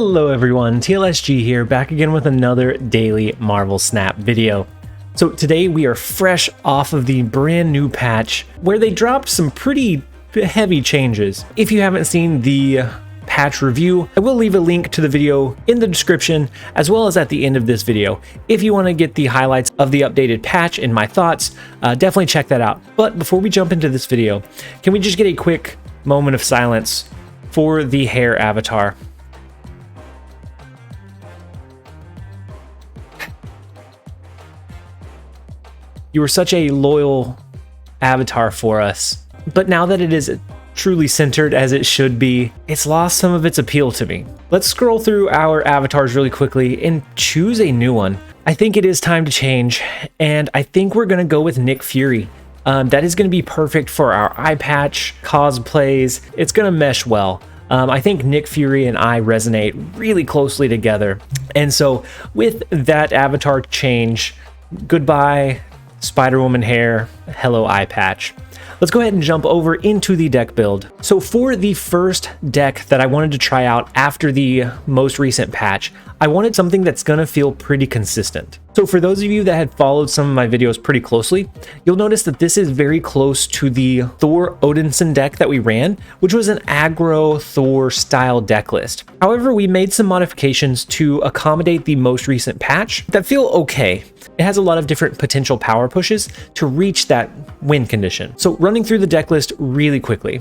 Hello everyone, TLSG here, back again with another daily Marvel Snap video. So today we are fresh off of the brand new patch where they dropped some pretty heavy changes. If you haven't seen the patch review, I will leave a link to the video in the description as well as at the end of this video. If you want to get the highlights of the updated patch and my thoughts, definitely check that out. But before we jump into this video, can we just get a quick moment of silence for the hair avatar? You were such a loyal avatar for us, but now that it is truly centered as it should be, it's lost some of its appeal to me. Let's scroll through our avatars really quickly and choose a new one. I think it is time to change, and I think we're going to go with Nick Fury. That is going to be perfect for our eye patch cosplays. It's going to mesh well. I think Nick Fury and I resonate really closely together, and so with that avatar change, goodbye Spider-Woman hair, hello eye patch. Let's go ahead and jump over into the deck build. So for the first deck that I wanted to try out after the most recent patch, I wanted something that's gonna feel pretty consistent. So for those of you that had followed some of my videos pretty closely, you'll notice that this is very close to the Thor Odinson deck that we ran, which was an aggro Thor style deck list. However, we made some modifications to accommodate the most recent patch that feel okay. It has a lot of different potential power pushes to reach that win condition. So running through the deck list really quickly.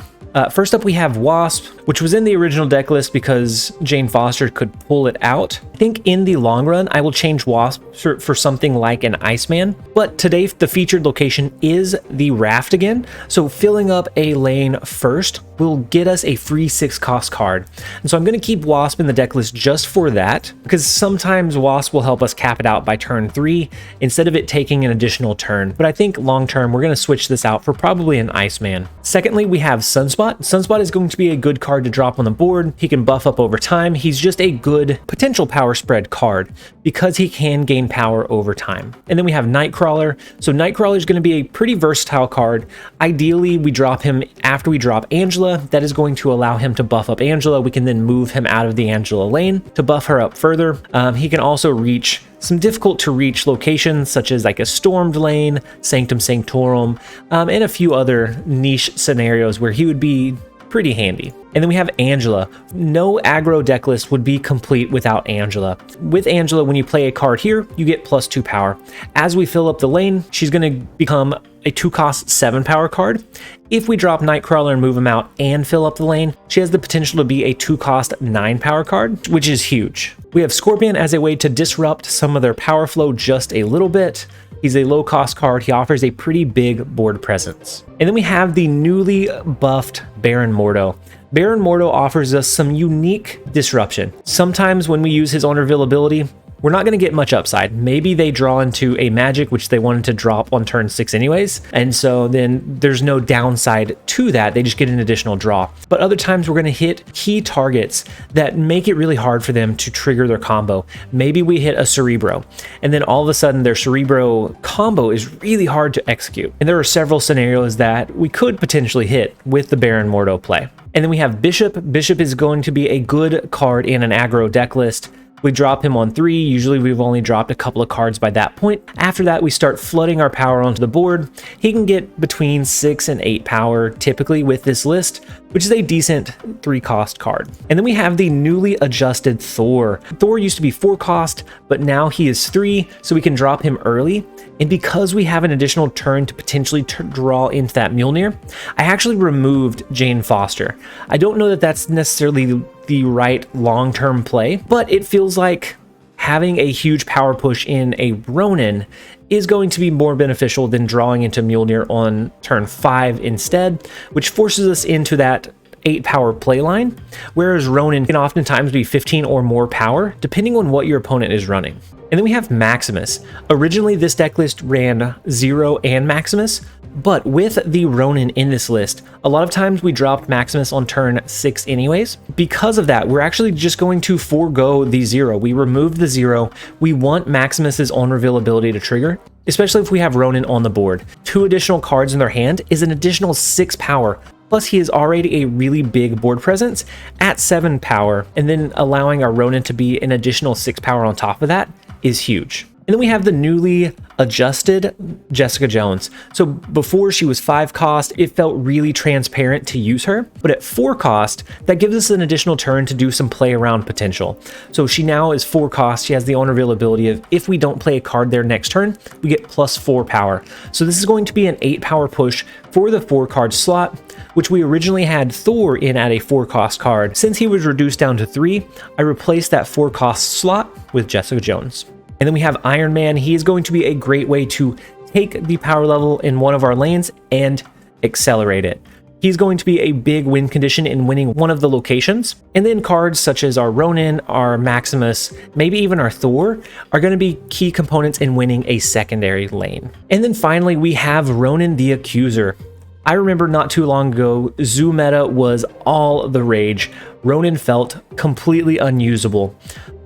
First up, we have Wasp, which was in the original deck list because Jane Foster could pull it out. I think in the long run, I will change Wasp for something like an Iceman. But today, the featured location is the Raft again. So filling up a lane first will get us a free 6-cost card. And so I'm going to keep Wasp in the deck list just for that, because sometimes Wasp will help us cap it out by turn 3 instead of it taking an additional turn. But I think long term, we're going to switch this out for probably an Iceman. Secondly, we have Sunspot. Sunspot is going to be a good card to drop on the board. He can buff up over time. He's just a good potential power spread card because he can gain power over time. And then we have Nightcrawler. So Nightcrawler is going to be a pretty versatile card. Ideally, we drop him after we drop Angela. That is going to allow him to buff up Angela. We can then move him out of the Angela lane to buff her up further. He can also reach some difficult to reach locations such as like a stormed lane, Sanctum Sanctorum, and a few other niche scenarios where he would be pretty handy. And then we have Angela. No aggro deck list would be complete without Angela. With Angela, when you play a card here, you get +2 power. As we fill up the lane, she's going to become a 2-cost 7 power card. If we drop Nightcrawler and move him out and fill up the lane, she has the potential to be a 2-cost 9 power card, which is huge. We have Scorpion as a way to disrupt some of their power flow just a little bit. He's a low-cost card. He offers a pretty big board presence. And then we have the newly buffed Baron Mordo. Baron Mordo offers us some unique disruption. Sometimes when we use his Honorville ability, we're not going to get much upside. Maybe they draw into a magic, which they wanted to drop on turn 6 anyways. And so then there's no downside to that. They just get an additional draw. But other times we're going to hit key targets that make it really hard for them to trigger their combo. Maybe we hit a Cerebro, and then all of a sudden their Cerebro combo is really hard to execute. And there are several scenarios that we could potentially hit with the Baron Mordo play. And then we have Bishop. Bishop is going to be a good card in an aggro deck list. We drop him on 3. Usually we've only dropped a couple of cards by that point. After that, we start flooding our power onto the board. He can get between 6 and 8 power typically with this list, which is a decent 3-cost card. And then we have the newly adjusted Thor. Thor used to be 4-cost, but now he is 3, so we can drop him early. And because we have an additional turn to potentially draw into that Mjolnir, I actually removed Jane Foster. I don't know that that's necessarily the right long-term play, but it feels like having a huge power push in a Ronan is going to be more beneficial than drawing into Mjolnir on turn 5 instead, which forces us into that 8 power play line, whereas Ronan can oftentimes be 15 or more power, depending on what your opponent is running. And then we have Maximus. Originally, this deck list ran Zero and Maximus, but with the Ronan in this list, a lot of times we dropped Maximus on turn 6 anyways. Because of that, we're actually just going to forego the Zero. We removed the Zero. We want Maximus's Honorville ability to trigger, especially if we have Ronan on the board. 2 additional cards in their hand is an additional 6 power Plus, he is already a really big board presence at 7 power, and then allowing our Ronan to be an additional 6 power on top of that is huge. And then we have the newly adjusted Jessica Jones. So before she was 5 cost, it felt really transparent to use her, but at 4 cost, that gives us an additional turn to do some play around potential. So she now is 4 cost. She has the owner ability of if we don't play a card there next turn, we get +4 power. So this is going to be an 8 power push for the 4 card slot, which we originally had Thor in at a 4 cost card. Since he was reduced down to 3, I replaced that 4 cost slot with Jessica Jones. And then we have Iron Man. He is going to be a great way to take the power level in one of our lanes and accelerate it. He's going to be a big win condition in winning one of the locations. And then cards such as our Ronan, our Maximus, maybe even our Thor are going to be key components in winning a secondary lane. And then finally, we have Ronan the Accuser. I remember not too long ago, Zoo meta was all the rage. Ronan felt completely unusable.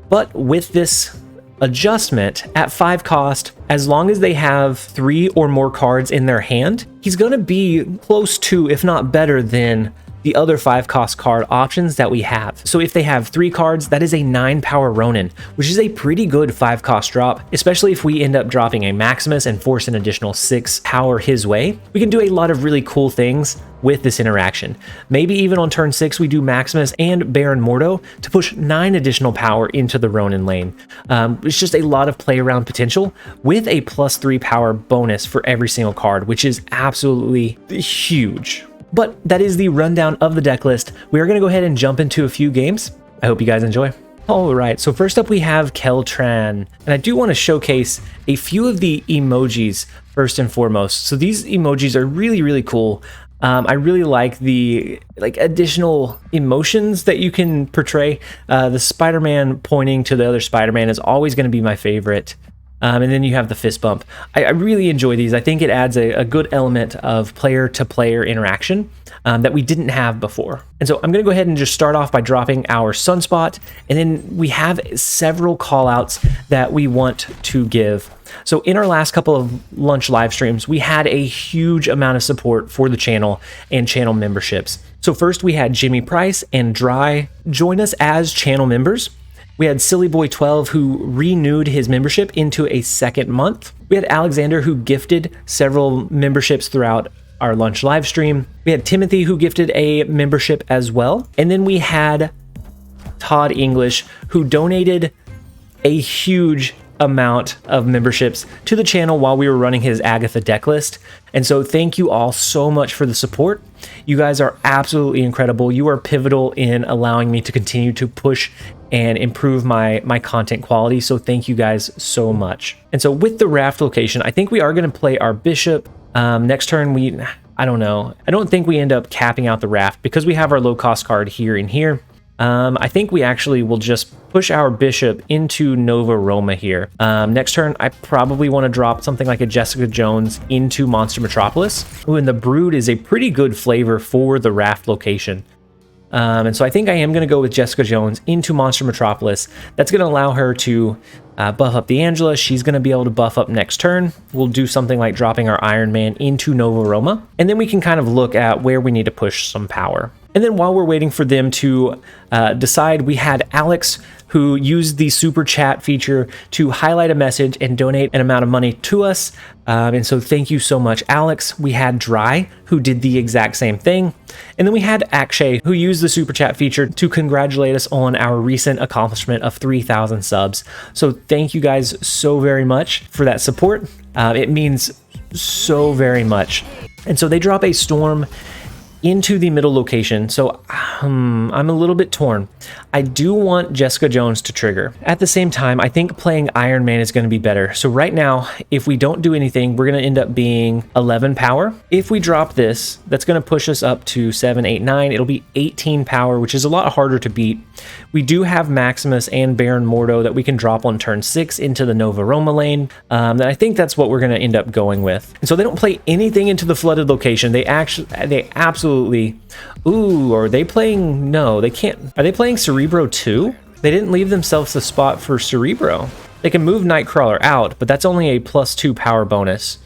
But with this adjustment at 5 cost, as long as they have 3 or more cards in their hand, he's going to be close to, if not better than, the other 5 cost card options that we have. So if they have 3 cards, that is a 9 power Ronan, which is a pretty good 5 cost drop, especially if we end up dropping a Maximus and force an additional 6 power his way. We can do a lot of really cool things with this interaction. Maybe even on turn 6, we do Maximus and Baron Mordo to push 9 additional power into the Ronan lane. It's just a lot of play around potential with a +3 power bonus for every single card, which is absolutely huge. But that is the rundown of the deck list. We are going to go ahead and jump into a few games. I hope you guys enjoy. All right, so first up we have Keltran, and I do want to showcase a few of the emojis first and foremost. So these emojis are really, really cool. I really like the additional emotions that you can portray. The Spider-Man pointing to the other Spider-Man is always going to be my favorite. And then you have the fist bump. I really enjoy these. I think it adds a good element of player-to-player interaction that we didn't have before. And so I'm going to go ahead and just start off by dropping our Sunspot, and then we have several callouts that we want to give. So in our last couple of lunch live streams, we had a huge amount of support for the channel and channel memberships. So first we had Jimmy Price and Dry join us as channel members. We had SillyBoy12 who renewed his membership into a second month. We had Alexander who gifted several memberships throughout our lunch live stream. We had Timothy who gifted a membership as well. And then we had Todd English who donated a huge amount of memberships to the channel while we were running his Agatha deck list. And so thank you all so much for the support. You guys are absolutely incredible. You are pivotal in allowing me to continue to push and improve my content quality. So thank you guys so much. And so with the raft location, I think we are going to play our bishop. Next turn, I don't know. I don't think we end up capping out the raft because we have our low cost card here and here. I think we actually will just push our bishop into Nova Roma here. Next turn, I probably want to drop something like a Jessica Jones into Monster Metropolis. Ooh, and the Brood is a pretty good flavor for the raft location. And so I think I am going to go with Jessica Jones into Monster Metropolis. That's going to allow her to buff up the Angela. She's going to be able to buff up next turn. We'll do something like dropping our Iron Man into Nova Roma. And then we can kind of look at where we need to push some power. And then while we're waiting for them to decide, we had Alex who used the super chat feature to highlight a message and donate an amount of money to us. And so thank you so much, Alex. We had Dry who did the exact same thing. And then we had Akshay who used the super chat feature to congratulate us on our recent accomplishment of 3,000 subs. So thank you guys so very much for that support. It means so very much. And so they drop a Storm into the middle location. So I'm a little bit torn. I do want Jessica Jones to trigger. At the same time, I think playing Iron Man is going to be better. So right now, if we don't do anything, we're going to end up being 11 power. If we drop this, that's going to push us up to 7, 8, 9. It'll be 18 power, which is a lot harder to beat. We do have Maximus and Baron Mordo that we can drop on turn 6 into the Nova Roma lane. And I think that's what we're going to end up going with. And so they don't play anything into the flooded location. They absolutely. Ooh, are they playing? No, they can't. Are they playing Cerebro too? They didn't leave themselves the spot for Cerebro. They can move Nightcrawler out, but that's only a +2 power bonus.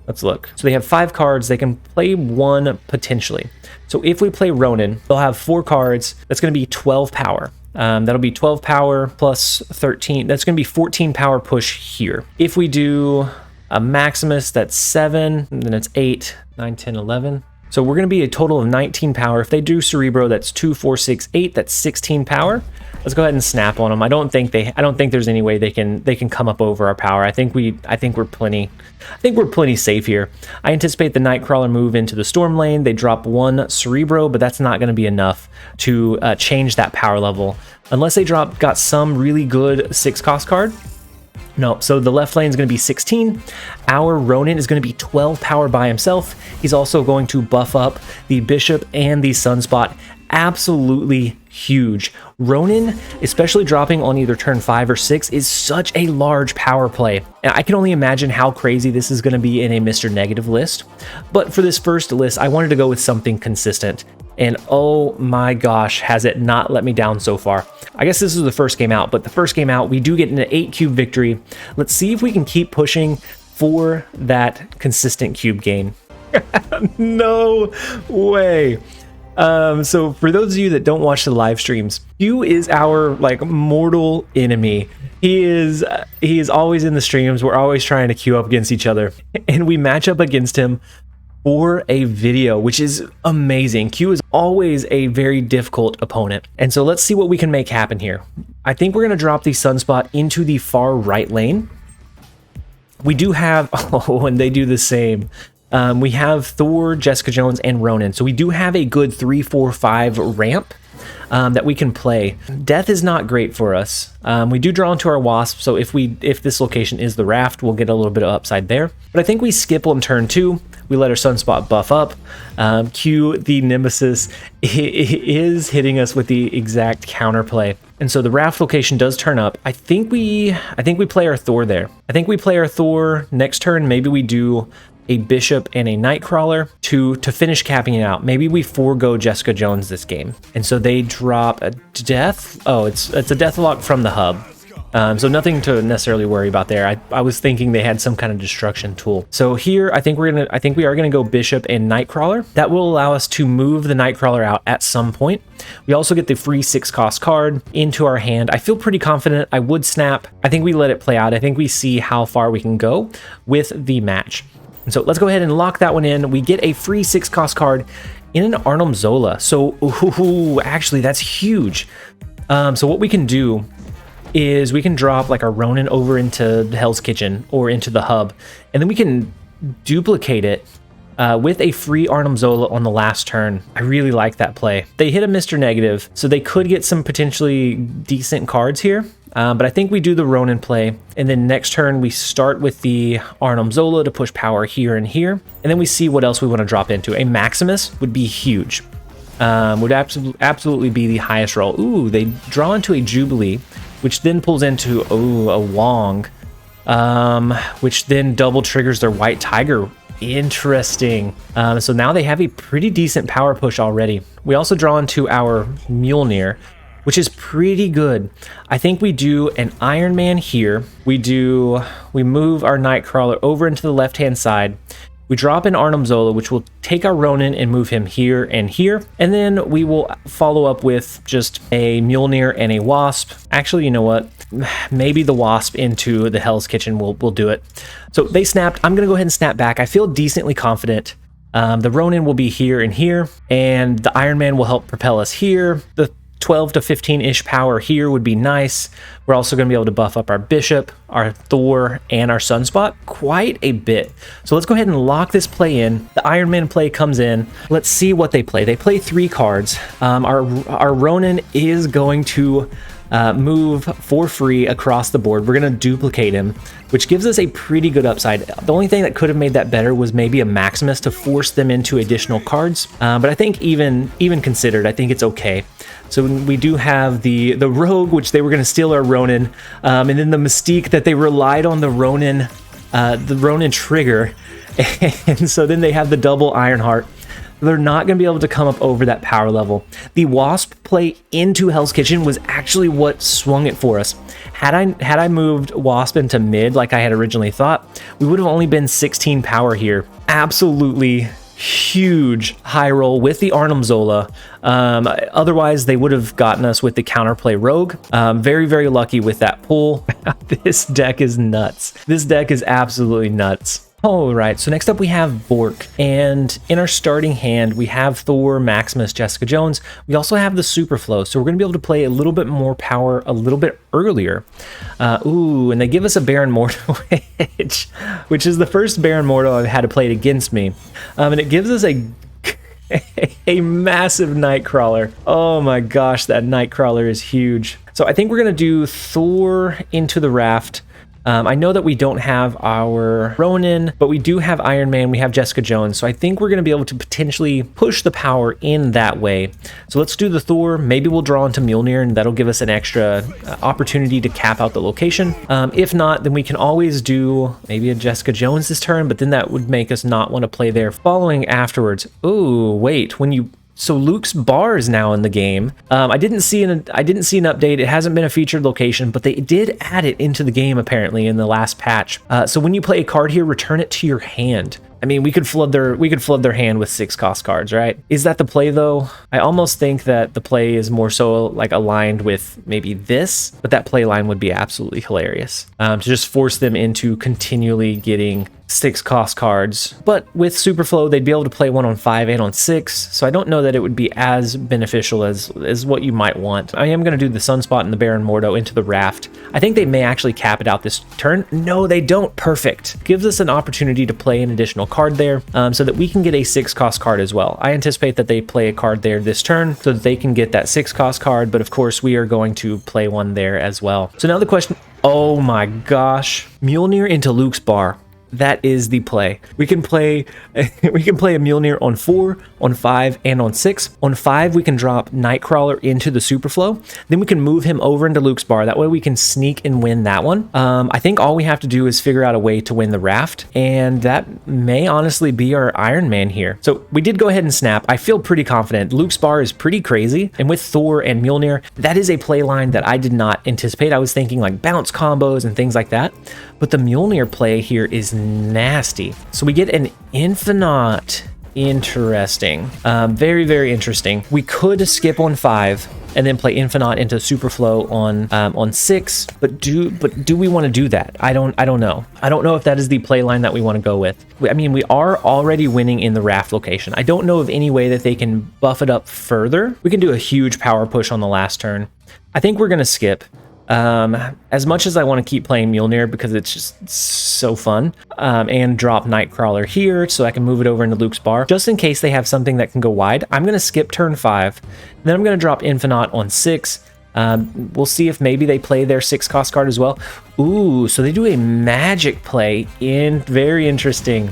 Let's look. So they have 5 cards. They can play 1 potentially. So if we play Ronan, they'll have 4 cards. That's going to be 12 power. That'll be 12 power plus 13. That's going to be 14 power push here. If we do a Maximus, that's 7. And then it's 8, 9, 10, 11. So we're going to be a total of 19 power. If they do Cerebro, that's 2, 4, 6, 8. That's 16 power. Let's go ahead and snap on them. I don't think there's any way they can come up over our power. I think we're plenty safe here. I anticipate the Nightcrawler move into the Storm lane. They drop 1 Cerebro, but that's not going to be enough to change that power level unless they got some really good 6 cost card. No, so the left lane is going to be 16. Our Ronan is going to be 12 power by himself. He's also going to buff up the Bishop and the Sunspot. Absolutely huge. Ronan, especially dropping on either turn 5 or 6, is such a large power play. And I can only imagine how crazy this is going to be in a Mr. Negative list. But for this first list, I wanted to go with something consistent. And oh my gosh, has it not let me down so far. I guess this is the first game out, but the first game out, we do get an 8 cube victory. Let's see if we can keep pushing for that consistent cube gain. No way. So for those of you that don't watch the live streams, Q is our mortal enemy. He is always in the streams. We're always trying to queue up against each other, and we match up against him for a video, which is amazing. Q is always a very difficult opponent. And so let's see what we can make happen here. I think we're going to drop the Sunspot into the far right lane. We do have, oh, and they do the same. We have Thor, Jessica Jones, and Ronan. So we do have a good 3, 4, 5 ramp that we can play. Death is not great for us. We do draw into our Wasp, so if this location is the Raft, we'll get a little bit of upside there. But I think we skip on turn 2. We let our Sunspot buff up. Q, the Nemesis, is hitting us with the exact counterplay. And so the Raft location does turn up. I think we play our Thor there. I think we play our Thor next turn. Maybe we do a Bishop and a Nightcrawler to finish capping it out. Maybe we forego Jessica Jones this game. And so they drop a Death. Oh, it's a Deathlock from the hub. So nothing to necessarily worry about there. I was thinking they had some kind of destruction tool. So here, I think we are gonna go Bishop and Nightcrawler. That will allow us to move the Nightcrawler out at some point. We also get the free 6 cost card into our hand. I feel pretty confident. I would snap. I think we let it play out. I think we see how far we can go with the match. And so let's go ahead and lock that one in. We get a free 6 cost card in an Arnim Zola. So actually that's huge. So what we can do is we can drop like a Ronan over into Hell's Kitchen or into the hub, and then we can duplicate it with a free Arnim Zola on the last turn. I really like that play. They hit a Mr. Negative, so they could get some potentially decent cards here. But I think we do the Ronan play, and then next turn we start with the Arnim Zola to push power here and here, and then we see what else we want to drop into. A Maximus would be huge. Would absolutely be the highest roll. Ooh, they draw into a Jubilee, which then pulls into a Wong, which then double triggers their White Tiger. Interesting. So now they have a pretty decent power push already. We also draw into our Mjolnir, which is pretty good. I think we do an Iron Man here. We move our Nightcrawler over into the left-hand side. We drop an Arnim Zola, which will take our Ronan and move him here and here. And then we will follow up with just a Mjolnir and a Wasp. Actually, you know what? Maybe the Wasp into the Hell's Kitchen will do it. So they snapped. I'm going to go ahead and snap back. I feel decently confident. The Ronan will be here and here, and the Iron Man will help propel us here. The 12 to 15-ish power here would be nice. We're also going to be able to buff up our Bishop, our Thor, and our Sunspot quite a bit. So let's go ahead and lock this play in. The Iron Man play comes in. Let's see what they play. They play 3 cards. Our Ronan is going to move for free across the board. We're going to duplicate him, which gives us a pretty good upside. The only thing that could have made that better was maybe a Maximus to force them into additional cards. But I think even considered, I think it's okay. So we do have the Rogue, which they were going to steal our Ronan, and then the Mystique that they relied on the Ronan trigger. And so then they have the double Ironheart. They're not going to be able to come up over that power level. The Wasp play into Hell's Kitchen was actually what swung it for us. Had I moved Wasp into mid like I had originally thought, we would have only been 16 power here. Absolutely huge high roll with the Arnhem Zola. Otherwise, they would have gotten us with the counterplay Rogue. Very, very lucky with that pull. This deck is nuts. This deck is absolutely nuts. All right, so next up we have Bork, and in our starting hand we have Thor, Maximus, Jessica Jones. We also have the Superflow, so we're going to be able to play a little bit more power a little bit earlier. Ooh, and they give us a Baron Mordo, which is the first Baron Mordo I've had to play it against me, and it gives us a massive Nightcrawler. Oh my gosh, that Nightcrawler is huge. So I think we're going to do Thor into the Raft. I know that we don't have our Ronan, but we do have Iron Man, we have Jessica Jones, so I think we're going to be able to potentially push the power in that way. So let's do the Thor. Maybe we'll draw into Mjolnir, and that'll give us an extra opportunity to cap out the location. If not, then we can always do maybe a Jessica Jones this turn, but then that would make us not want to play there following afterwards. Ooh, wait, so Luke's bar is now in the game. I didn't see an update. It hasn't been a featured location, but they did add it into the game apparently in the last patch. So when you play a card here, return it to your hand. I mean, we could flood their hand with 6 cost cards, right? Is that the play though? I almost think that the play is more so like aligned with maybe this, but that play line would be absolutely hilarious. To just force them into continually getting 6 cost cards. But with Superflow, they'd be able to play one on 5 and on 6, so I don't know that it would be as beneficial as what you might want. I am going to do the Sunspot and the Baron Mordo into the Raft. I think they may actually cap it out this turn. No, they don't. Perfect. Gives us an opportunity to play an additional card there, so that we can get a 6 cost card as well. I anticipate that they play a card there this turn so that they can get that 6 cost card, but of course we are going to play one there as well. So now the question, oh my gosh, Mjolnir into Luke's bar. That is the play. We can play a Mjolnir on 4, on 5, and on 6. On 5, we can drop Nightcrawler into the Superflow. Then we can move him over into Luke's bar. That way we can sneak and win that one. I think all we have to do is figure out a way to win the Raft, and that may honestly be our Iron Man here. So we did go ahead and snap. I feel pretty confident. Luke's bar is pretty crazy, and with Thor and Mjolnir, that is a play line that I did not anticipate. I was thinking like bounce combos and things like that, but the Mjolnir play here is nasty. So we get an Infinite. Interesting. Very, very interesting. We could skip on 5 and then play Infinite into Superflow on 6, but do we want to do that? I don't know. I don't know if that is the play line that we want to go with. I mean, we are already winning in the Raft location. I don't know of any way that they can buff it up further. We can do a huge power push on the last turn. I think we're gonna skip. As much as I want to keep playing Mjolnir because it's just so fun, and drop Nightcrawler here so I can move it over into Luke's bar, just in case they have something that can go wide, I'm going to skip turn 5, then I'm going to drop Infinite on 6. We'll see if maybe they play their 6 cost card as well. Ooh, so they do a magic play in. Very interesting.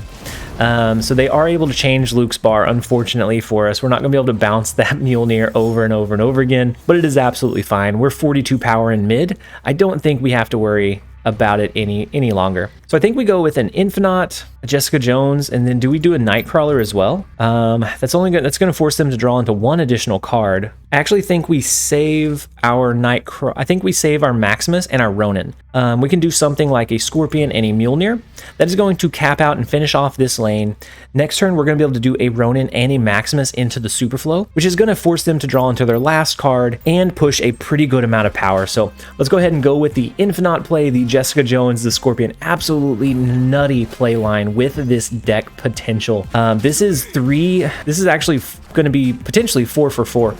So they are able to change Luke's bar, unfortunately for us. We're not going to be able to bounce that Mjolnir over and over and over again, but it is absolutely fine. We're 42 power in mid. I don't think we have to worry about it any longer. So I think we go with an Infinite, a Jessica Jones, and then do we do a Nightcrawler as well? That's going to force them to draw into 1 additional card. I actually think we save our Nightcrawler. I think we save our Maximus and our Ronan. We can do something like a Scorpion and a Mjolnir. That is going to cap out and finish off this lane. Next turn, we're going to be able to do a Ronan and a Maximus into the Superflow, which is going to force them to draw into their last card and push a pretty good amount of power. So let's go ahead and go with the Infinite play, the Jessica Jones, the Scorpion. Absolutely nutty play line with this deck potential. This is actually going to be potentially 4 for 4.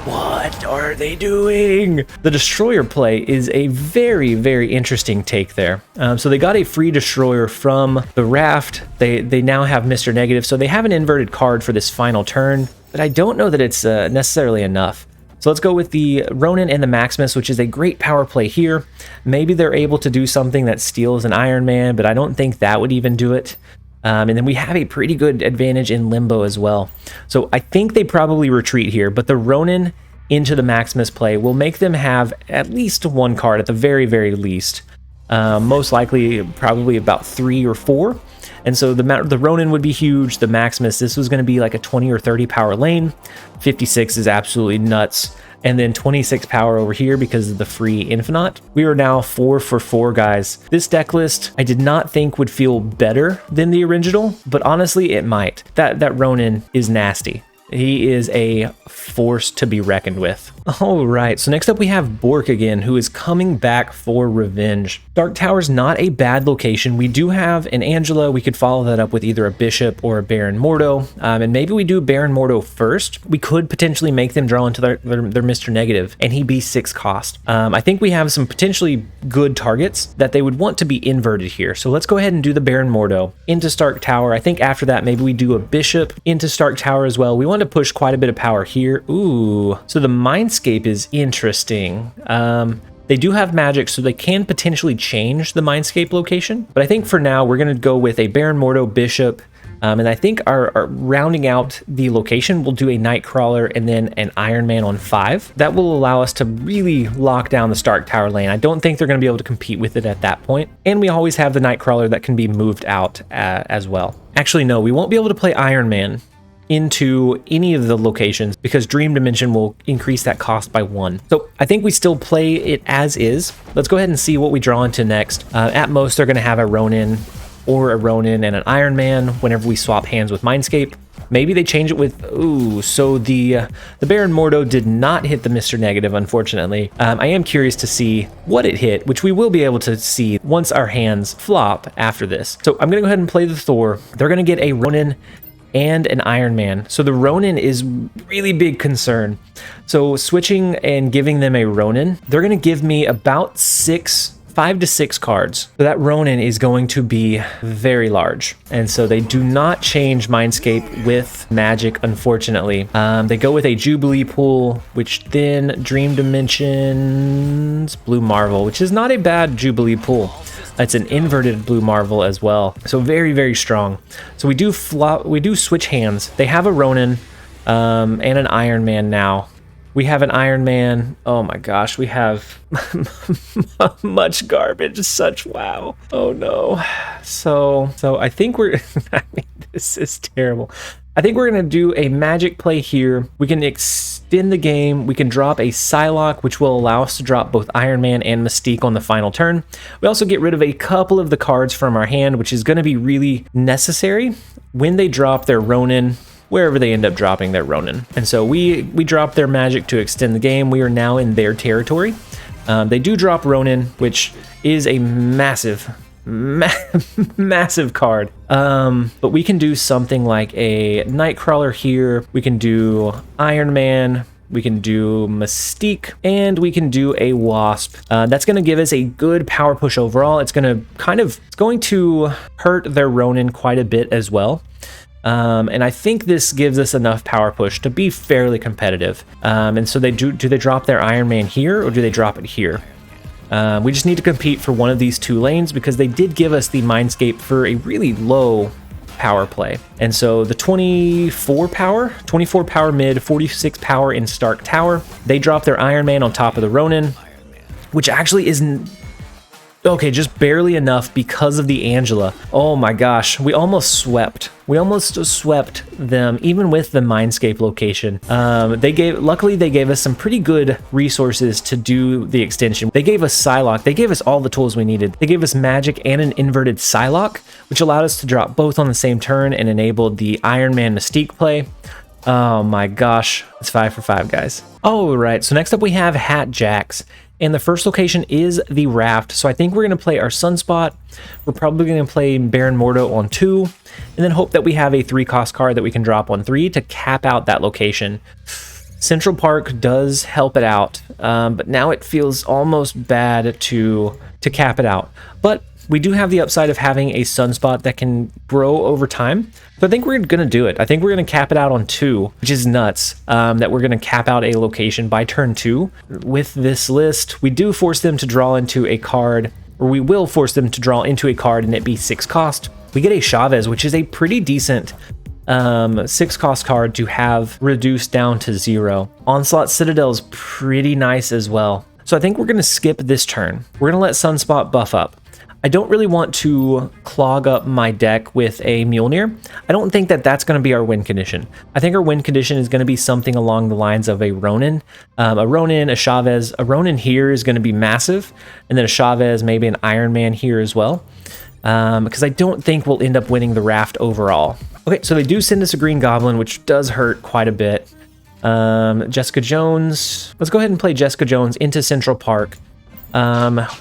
What are they doing? The Destroyer play is a very, very interesting take there. So they got a free Destroyer from the Raft. They now have Mr. Negative, so they have an inverted card for this final turn, but I don't know that it's necessarily enough. So let's go with the Ronan and the Maximus, which is a great power play here. Maybe they're able to do something that steals an Iron Man, but I don't think that would even do it. And then we have a pretty good advantage in Limbo as well. So I think they probably retreat here, but the Ronan into the Maximus play will make them have at least 1 card at the very, very least. Most likely probably about 3 or 4. And so the Ronan would be huge. The Maximus, this was going to be like a 20 or 30 power lane. 56 is absolutely nuts. And then 26 power over here because of the free Infinite. We are now 4 for 4, guys. This deck list, I did not think would feel better than the original, but honestly, it might. That Ronan is nasty. He is a force to be reckoned with. All right, so next up we have Bork again, who is coming back for revenge. Dark Tower's not a bad location. We do have an Angela. We could follow that up with either a Bishop or a Baron Mordo. And maybe we do Baron Mordo first. We could potentially make them draw into their Mr. Negative, and he be 6 cost. I think we have some potentially good targets that they would want to be inverted here. So let's go ahead and do the Baron Mordo into Stark Tower. I think after that, maybe we do a Bishop into Stark Tower as well. We want to push quite a bit of power here. Ooh, so the Mindscape is interesting. They do have magic, so they can potentially change the Mindscape location. But I think for now, we're going to go with a Baron Mordo Bishop. And I think our rounding out the location, we'll do a Nightcrawler and then an Iron Man on 5. That will allow us to really lock down the Stark Tower lane. I don't think they're going to be able to compete with it at that point. And we always have the Nightcrawler that can be moved out as well. Actually, no, we won't be able to play Iron Man into any of the locations because Dream Dimension will increase that cost by 1. So I think we still play it as is. Let's go ahead and see what we draw into next. At most, they're going to have a Ronan or a Ronan and an Iron Man whenever we swap hands with Mindscape. Maybe they change it with, ooh, so the Baron Mordo did not hit the Mr. Negative, unfortunately. I am curious to see what it hit, which we will be able to see once our hands flop after this. So I'm going to go ahead and play the Thor. They're going to get a Ronan and an Iron Man. So the Ronan is really big concern. So switching and giving them a Ronan, they're going to give me about 5 to 6 cards. So that Ronan is going to be very large. And so they do not change Mindscape with magic, unfortunately. They go with a Jubilee pool, which then Dream Dimensions Blue Marvel, which is not a bad Jubilee pool. It's an inverted Blue Marvel as well. So very, very strong. So we do switch hands. They have a Ronan and an Iron Man now. We have an Iron Man. Oh my gosh, we have much garbage. Such wow. Oh no. So I think we're, I mean, this is terrible. I think we're going to do a magic play here. We can extend the game. We can drop a Psylocke, which will allow us to drop both Iron Man and Mystique on the final turn. We also get rid of a couple of the cards from our hand, which is going to be really necessary when they drop their Ronan, wherever they end up dropping their Ronan. And so we drop their magic to extend the game. We are now in their territory. They do drop Ronan, which is a massive card. But we can do something like a Nightcrawler here. We can do Iron Man. We can do Mystique, and we can do a Wasp. That's going to give us a good power push overall. It's going to hurt their Ronan quite a bit as well. And I think this gives us enough power push to be fairly competitive. And so do they drop their Iron Man here, or do they drop it here? We just need to compete for one of these 2 lanes because they did give us the Mindscape for a really low power play. And so the 24 power mid, 46 power in Stark Tower. They drop their Iron Man on top of the Ronan, which actually isn't okay, just barely enough because of the Angela. Oh my gosh, we almost swept. We almost swept them, even with the Mindscape location. Luckily they gave us some pretty good resources to do the extension. They gave us Psylocke. They gave us all the tools we needed. They gave us magic and an inverted Psylocke, which allowed us to drop both on the same turn and enabled the Iron Man Mystique play. Oh my gosh, it's 5 for 5, guys. All right, so next up we have Hat Jacks. And the first location is the Raft. So I think we're going to play our Sunspot. We're probably going to play Baron Mordo on 2. And then hope that we have a 3-cost card that we can drop on 3 to cap out that location. Central Park does help it out. But now it feels almost bad to cap it out. But we do have the upside of having a Sunspot that can grow over time. So I think we're going to do it. I think we're going to cap it out on 2, which is nuts, that we're going to cap out a location by turn 2. With this list, we do force them to draw into a card, or we will force them to draw into a card and it be 6 cost. We get a Chavez, which is a pretty decent 6 cost card to have reduced down to 0. Onslaught Citadel is pretty nice as well. So I think we're going to skip this turn. We're going to let Sunspot buff up. I don't really want to clog up my deck with a Mjolnir. I don't think that that's going to be our win condition. I think our win condition is going to be something along the lines of a Ronan. A Ronan, a Chavez. A Ronan here is going to be massive, and then a Chavez, maybe an Iron Man here as well. Because I don't think we'll end up winning the raft overall. Okay, so they do send us a Green Goblin, which does hurt quite a bit. Jessica Jones. Let's go ahead and play Jessica Jones into Central Park.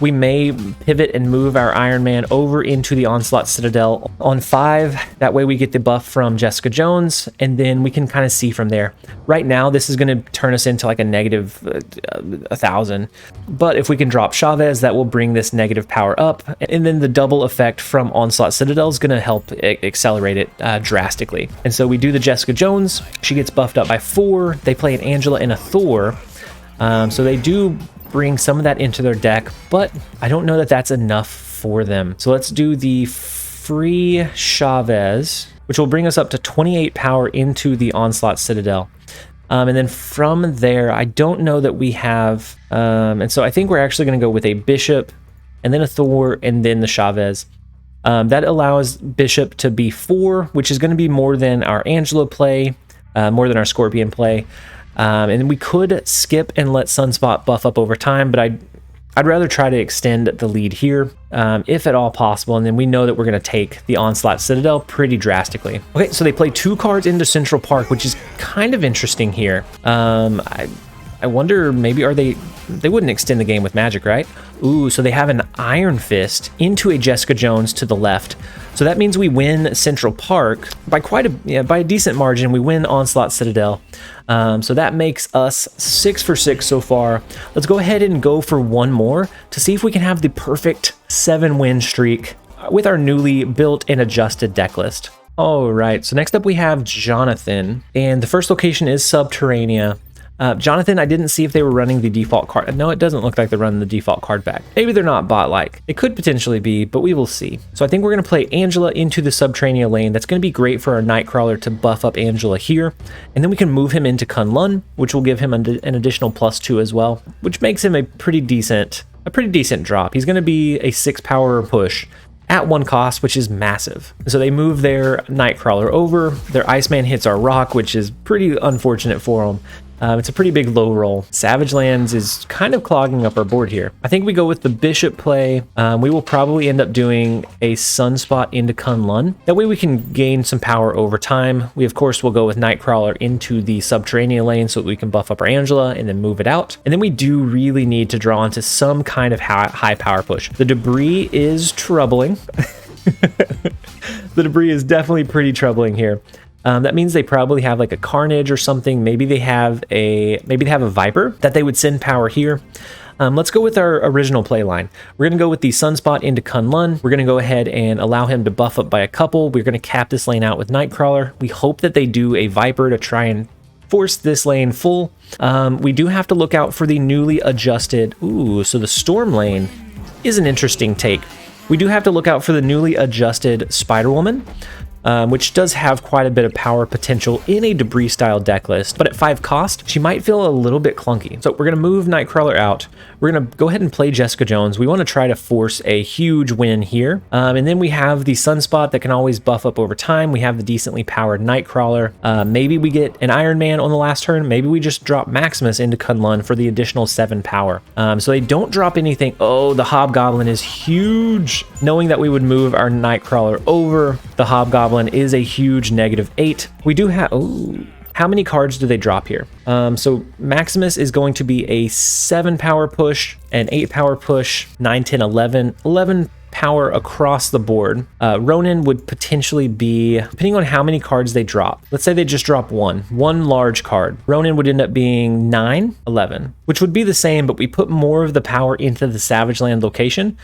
We may pivot and move our Iron Man over into the Onslaught Citadel on 5. That way we get the buff from Jessica Jones, and then we can kind of see from there. Right now, this is going to turn us into like a negative 1,000. But if we can drop Chavez, that will bring this negative power up. And then the double effect from Onslaught Citadel is going to help accelerate it drastically. And so we do the Jessica Jones. She gets buffed up by 4. They play an Angela and a Thor. So they do bring some of that into their deck, but I don't know that that's enough for them. So let's do the free Chavez, which will bring us up to 28 power into the Onslaught Citadel. And then from there, I don't know that we have, and so I think we're actually going to go with a Bishop, and then a Thor, and then the Chavez. That allows Bishop to be 4, which is going to be more than our Angela play, more than our Scorpion play. And we could skip and let Sunspot buff up over time, but I'd rather try to extend the lead here, if at all possible, and then we know that we're going to take the Onslaught Citadel pretty drastically. Okay, so they play 2 cards into Central Park, which is kind of interesting here. I wonder, maybe they wouldn't extend the game with magic, right? Ooh, so they have an Iron Fist into a Jessica Jones to the left. So that means we win Central Park by by a decent margin. We win Onslaught Citadel. So that makes us 6 for 6 so far. Let's go ahead and go for one more to see if we can have the perfect 7-win streak with our newly built and adjusted deck list. All right, so next up we have Jonathan, and the first location is Subterranea. Jonathan, I didn't see if they were running the default card. No, it doesn't look like they're running the default card back. Maybe they're not bot-like. It could potentially be, but we will see. So I think we're going to play Angela into the Subterranea lane. That's going to be great for our Nightcrawler to buff up Angela here. And then we can move him into Kunlun, which will give him an additional +2 as well, which makes him a pretty decent drop. He's going to be a 6 power push at 1 cost, which is massive. So they move their Nightcrawler over. Their Iceman hits our Rock, which is pretty unfortunate for them. It's a pretty big low roll. Savage Lands is kind of clogging up our board here. I think we go with the Bishop play. We will probably end up doing a Sunspot into Kunlun. That way we can gain some power over time. We, of course, will go with Nightcrawler into the Subterranean lane so that we can buff up our Angela and then move it out. And then we do really need to draw into some kind of high power push. The Debris is troubling. The Debris is definitely pretty troubling here. That means they probably have like a Carnage or something. Maybe they have a Viper that they would send power here. Let's go with our original play line. We're going to go with the Sunspot into Kunlun. We're going to go ahead and allow him to buff up by a couple. We're going to cap this lane out with Nightcrawler. We hope that they do a Viper to try and force this lane full. We do have to look out for the newly adjusted. Ooh, so the Storm lane is an interesting take. We do have to look out for the newly adjusted Spider-Woman. Which does have quite a bit of power potential in a Debris style deck list, but at 5 cost, she might feel a little bit clunky. So we're going to move Nightcrawler out. We're going to go ahead and play Jessica Jones. We want to try to force a huge win here. And then we have the Sunspot that can always buff up over time. We have the decently powered Nightcrawler. Maybe we get an Iron Man on the last turn. Maybe we just drop Maximus into Kunlun for the additional 7 power. So they don't drop anything. Oh, the Hobgoblin is huge. Knowing that we would move our Nightcrawler over, the Hobgoblin is a huge -8. We do have, how many cards do they drop here? So Maximus is going to be a 7 power push, an 8 power push, 9, 10, 11 power across the board. Ronan would potentially be, depending on how many cards they drop. Let's say they just drop one large card. Ronan would end up being 9, 11, which would be the same, but we put more of the power into the Savage Land location.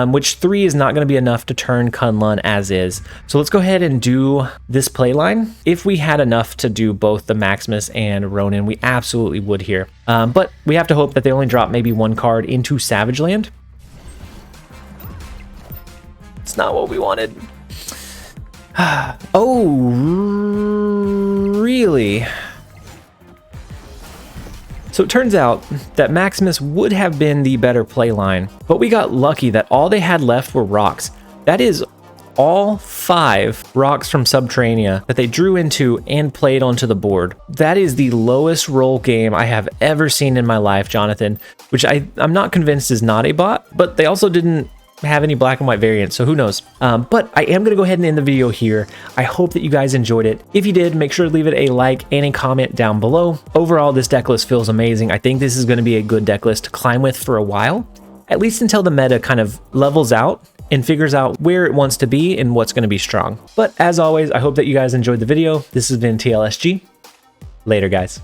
Which 3 is not going to be enough to turn Kunlun as is. So let's go ahead and do this play line. If we had enough to do both the Maximus and Ronan, we absolutely would here. But we have to hope that they only drop maybe 1 card into Savage Land. It's not what we wanted. Oh, really? So it turns out that Maximus would have been the better play line, but we got lucky that all they had left were rocks. That is all 5 rocks from Subterranea that they drew into and played onto the board. That is the lowest roll game I have ever seen in my life, Jonathan, which I'm not convinced is not a bot, but they also didn't have any black and white variants, so who knows. But I am going to go ahead and end the video here. I hope that you guys enjoyed it. If you did, make sure to leave it a like and a comment down below. Overall, this deck list feels amazing. I think this is going to be a good deck list to climb with for a while, at least until the meta kind of levels out and figures out where it wants to be and what's going to be strong. But as always, I hope that you guys enjoyed the video. This has been TLSG. Later, guys.